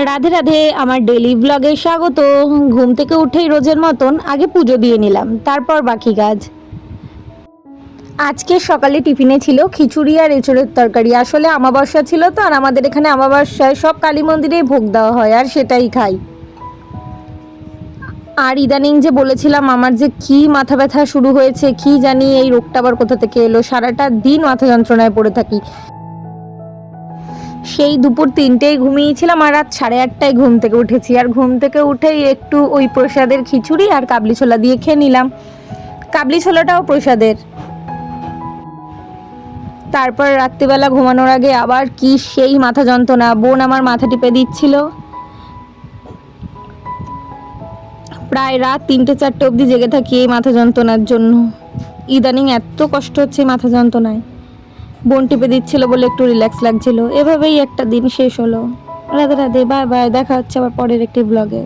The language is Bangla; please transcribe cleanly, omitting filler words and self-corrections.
রাধে রাধে, আমার ডেলি ব্লগে স্বাগত। ঘুম থেকে উঠেই রোজের মতন আগে পুজো দিয়ে নিলাম, তারপর বাকি কাজ। আজকে সকালে টিফিনে ছিল খিচুড়ি আর এঁচড়ের তরকারি। আসলে আমাবস্যা ছিল তো, আর আমাদের এখানে আমাবস্যায় সব কালী মন্দিরেই ভোগ দেওয়া হয়, আর সেটাই খাই। আর ইদানিং যে বলেছিলাম আমার যে কি মাথা ব্যথা শুরু হয়েছে, কি জানি এই রোগটা আবার কোথা থেকে এলো, সারাটা দিন মাথা যন্ত্রণায় পড়ে থাকি। সেই দুপুর 3টেয় ঘুমিয়েছিলাম আর রাত 8:30টায় ঘুম থেকে উঠেছি। আর ঘুম থেকে উঠেই একটু ওই প্রসাদের খিচুড়ি আর কাবলি ছোলা দিয়ে খেয়ে নিলাম। কাবলি ছোলাটাও প্রসাদের। তারপর রাত্রিবেলা ঘুমানোর আগে আবার কি সেই মাথা যন্ত্রণা, বোন আমার মাথা টিপে দিচ্ছিল। প্রায় রাত 3টে 4টে অবধি জেগে থাকি এই মাথা যন্ত্রণার জন্য। ইদানিং এত কষ্ট হচ্ছে এই মাথা যন্ত্রণায়। বোন টিপে দিচ্ছিল বলে একটু রিল্যাক্স লাগছিল। এভাবেই একটা দিন শেষ হলো। রাধে রাধে, বাই বাই, দেখা হচ্ছে আবার পরের একটি ব্লগে।